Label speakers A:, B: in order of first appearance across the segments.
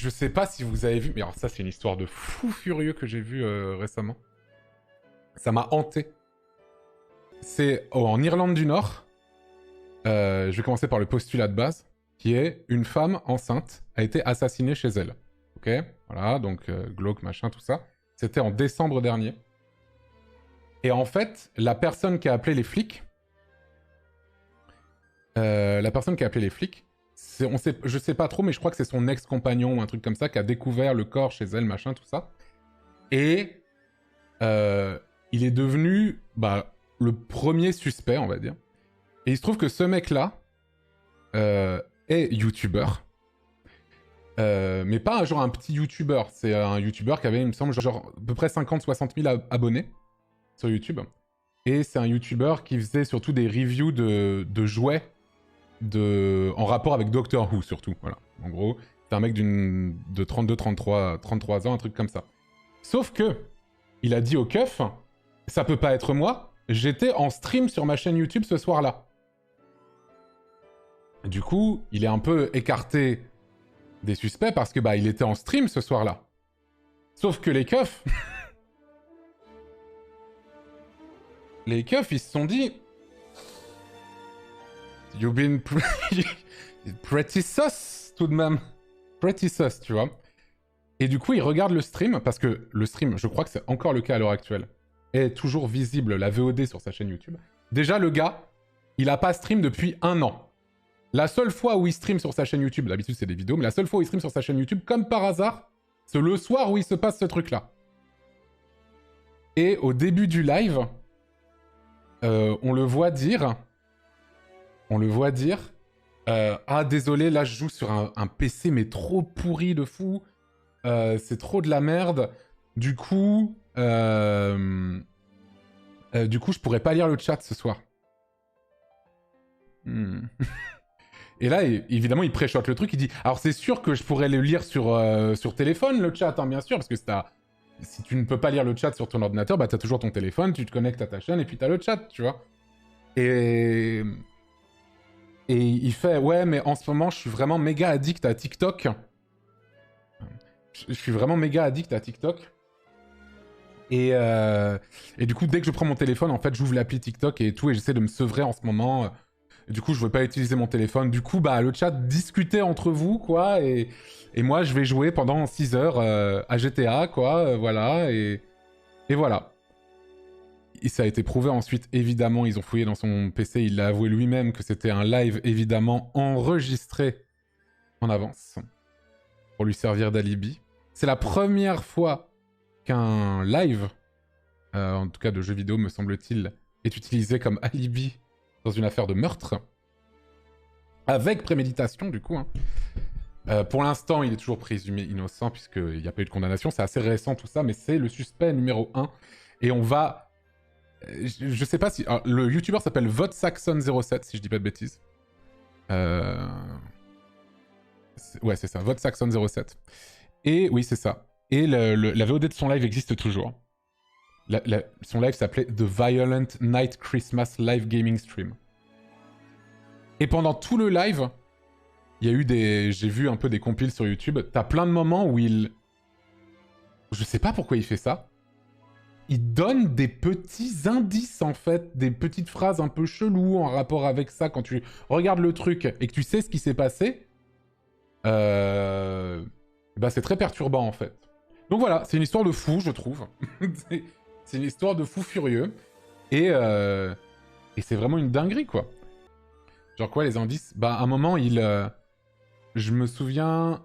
A: Je sais pas si vous avez vu, mais alors ça c'est une histoire de fou furieux que j'ai vu récemment. Ça m'a hanté. C'est en Irlande du Nord. Je vais commencer par le postulat de base, qui est une femme enceinte a été assassinée chez elle. Ok, voilà, donc glauque, machin, tout ça. C'était en décembre dernier. Et en fait, la personne qui a appelé les flics, je sais pas trop, mais je crois que c'est son ex-compagnon ou un truc comme ça qui a découvert le corps chez elle, machin, tout ça. Et il est devenu le premier suspect, on va dire. Et il se trouve que ce mec-là est youtubeur. Mais pas genre un petit youtubeur. C'est un youtubeur qui avait, il me semble, genre à peu près 50-60 000 abonnés sur YouTube. Et c'est un youtubeur qui faisait surtout des reviews de jouets en rapport avec Doctor Who, surtout. Voilà. En gros, c'est un mec de 33 ans, un truc comme ça. Sauf que, il a dit au keuf, ça peut pas être moi, j'étais en stream sur ma chaîne YouTube ce soir-là. Du coup, il est un peu écarté des suspects parce que il était en stream ce soir-là. Sauf que les keufs... les keufs, ils se sont dit... You've been pretty sus, tout de même. Pretty sus, tu vois. Et du coup, ils regardent le stream, parce que le stream, je crois que c'est encore le cas à l'heure actuelle, est toujours visible, la VOD sur sa chaîne YouTube. Déjà, le gars, il a pas stream depuis 1 an. La seule fois où il stream sur sa chaîne YouTube, d'habitude c'est des vidéos, mais la seule fois où il stream sur sa chaîne YouTube, comme par hasard, c'est le soir où il se passe ce truc-là. Et au début du live, on le voit dire... ah, désolé, là, je joue sur un PC, mais trop pourri de fou. C'est trop de la merde. Du coup, je pourrais pas lire le chat ce soir. Et là, évidemment, il pré-shot le truc. Il dit, alors c'est sûr que je pourrais le lire sur téléphone, le chat, hein, bien sûr, parce que si tu ne peux pas lire le chat sur ton ordinateur, t'as toujours ton téléphone, tu te connectes à ta chaîne, et puis t'as le chat, tu vois. Et il fait, ouais, mais en ce moment, je suis vraiment méga addict à TikTok. Je suis vraiment méga addict à TikTok. Et du coup, dès que je prends mon téléphone, en fait, j'ouvre l'appli TikTok et tout, et j'essaie de me sevrer en ce moment. Du coup, je veux pas utiliser mon téléphone. Du coup, le chat, discutez entre vous, quoi, et moi, je vais jouer pendant 6 heures à GTA, quoi, voilà, et voilà. Et ça a été prouvé ensuite, évidemment, ils ont fouillé dans son PC, il l'a avoué lui-même que c'était un live, évidemment, enregistré en avance, pour lui servir d'alibi. C'est la première fois qu'un live, en tout cas de jeu vidéo, me semble-t-il, est utilisé comme alibi dans une affaire de meurtre. Avec préméditation, du coup. Pour l'instant, il est toujours présumé innocent, puisqu'il n'y a pas eu de condamnation. C'est assez récent, tout ça, mais c'est le suspect numéro 1. Et on va... Je sais pas si... Alors, le youtubeur s'appelle VotSaxon07, si je dis pas de bêtises. Ouais, c'est ça, VotSaxon07. Et oui, c'est ça. Et la VOD de son live existe toujours. Son live s'appelait The Violent Night Christmas Live Gaming Stream. Et pendant tout le live, il y a eu j'ai vu un peu des compiles sur YouTube. T'as plein de moments où je sais pas pourquoi il fait ça. Il donne des petits indices, en fait, des petites phrases un peu cheloues en rapport avec ça. Quand tu regardes le truc et que tu sais ce qui s'est passé, c'est très perturbant, en fait. Donc voilà, c'est une histoire de fou, je trouve. C'est une histoire de fou furieux. Et c'est vraiment une dinguerie, quoi. Genre quoi, les indices? À un moment, je me souviens...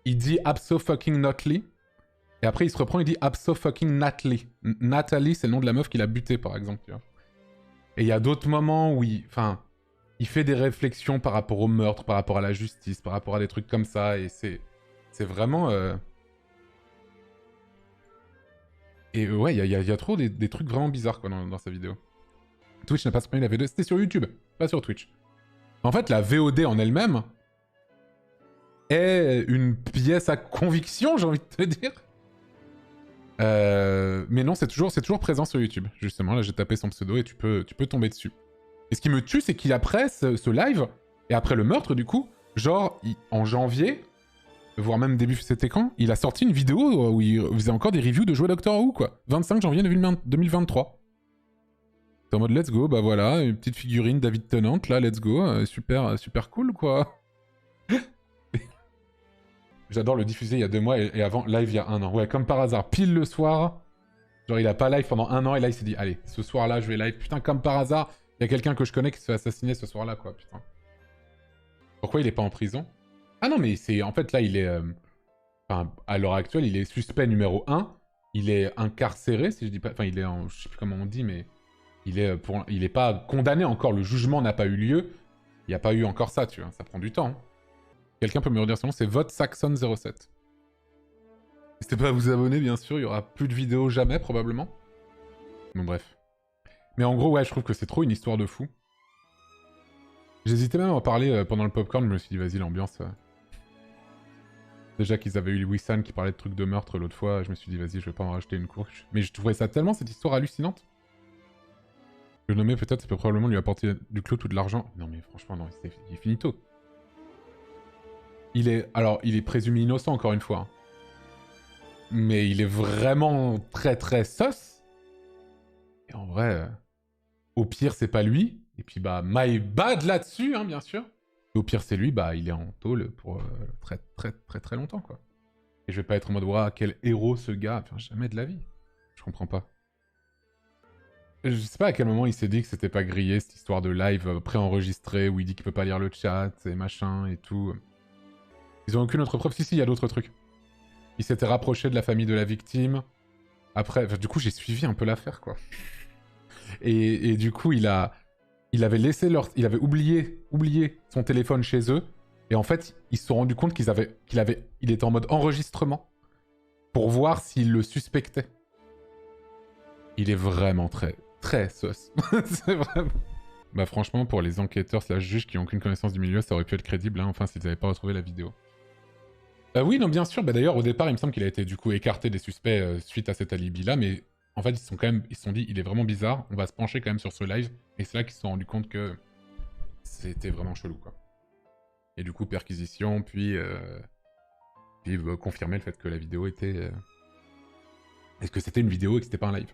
A: Il dit « abso-fucking-notly ». Et après, il se reprend, il dit « abso-fucking-Natalie ». Natalie, c'est le nom de la meuf qu'il a butée, par exemple, tu vois. Et il y a d'autres moments où il fait des réflexions par rapport au meurtre, par rapport à la justice, par rapport à des trucs comme ça, et c'est vraiment... Et ouais, il y a trop des trucs vraiment bizarres, quoi, dans sa vidéo. Twitch n'a pas supprimé la VOD, c'était sur YouTube, pas sur Twitch. En fait, la VOD en elle-même est une pièce à conviction, j'ai envie de te dire. Mais non, c'est toujours présent sur YouTube, justement. Là, j'ai tapé son pseudo et tu peux tomber dessus. Et ce qui me tue, c'est qu'après ce live, et après le meurtre, du coup, genre, en janvier, voire même début, c'était quand? Il a sorti une vidéo où il faisait encore des reviews de jouets Doctor Who, quoi. 25 janvier 2023. T'es en mode let's go, bah voilà, une petite figurine David Tennant, là, let's go, super cool, quoi. J'adore le diffuser il y a 2 mois et avant, live il y a 1 an. Ouais, comme par hasard, pile le soir. Genre, il a pas live pendant 1 an et là, il s'est dit, allez, ce soir-là, je vais live. Putain, comme par hasard, il y a quelqu'un que je connais qui se fait assassiner ce soir-là, quoi, putain. Pourquoi il est pas en prison? Ah non, mais c'est... En fait, là, il est... Enfin, à l'heure actuelle, il est suspect numéro 1. Il est incarcéré, si je dis pas... Enfin, il est en... Je sais plus comment on dit, mais... Il est pas condamné encore. Le jugement n'a pas eu lieu. Il n'y a pas eu encore ça, tu vois. Ça prend du temps. Hein. Quelqu'un peut me redire son nom, c'est VoteSaxon07. N'hésitez pas à vous abonner, bien sûr. Il y aura plus de vidéos jamais, probablement. Bon, bref. Mais en gros, ouais, je trouve que c'est trop une histoire de fou. J'hésitais même à en parler pendant le popcorn. Je me suis dit, vas-y, l'ambiance... Déjà qu'ils avaient eu Wissan qui parlait de trucs de meurtre l'autre fois, je me suis dit, vas-y, je vais pas en rajouter une couche. Mais je trouvais ça tellement, cette histoire hallucinante. Le nommer, peut-être, ça peut probablement lui apporter du clout ou de l'argent. Non, mais franchement, non, il est finito. Alors, il est présumé innocent, encore une fois. Hein. Mais il est vraiment très, très sus. Et en vrai, au pire, c'est pas lui. Et puis, bah, my bad là-dessus, hein, bien sûr. Et au pire, c'est lui, bah, il est en tôle pour très, très, très, très longtemps, quoi. Et je vais pas être en mode, waouh, quel héros ce gars. Enfin, jamais de la vie. Je comprends pas. Je sais pas à quel moment il s'est dit que c'était pas grillé, cette histoire de live préenregistré, où il dit qu'il peut pas lire le chat, et machin, et tout. Ils ont aucune autre preuve. Si, il y a d'autres trucs. Il s'était rapproché de la famille de la victime. Après, enfin, du coup, j'ai suivi un peu l'affaire, quoi. Et du coup, il avait laissé il avait oublié son téléphone chez eux. Et en fait, ils se sont rendus compte qu'il était en mode enregistrement pour voir s'ils le suspectaient. Il est vraiment très, très sus. C'est vraiment... Bah franchement, pour les enquêteurs / juges qui n'ont aucune connaissance du milieu, ça aurait pu être crédible, hein, enfin, s'ils n'avaient pas retrouvé la vidéo. Oui, non, bien sûr. Bah, d'ailleurs, au départ, il me semble qu'il a été du coup écarté des suspects suite à cet alibi-là, mais en fait, ils se sont dit, il est vraiment bizarre, on va se pencher quand même sur ce live, et c'est là qu'ils se sont rendus compte que c'était vraiment chelou, quoi. Et du coup, perquisition, puis confirmer le fait que la vidéo était... Est-ce que c'était une vidéo et que c'était pas un live?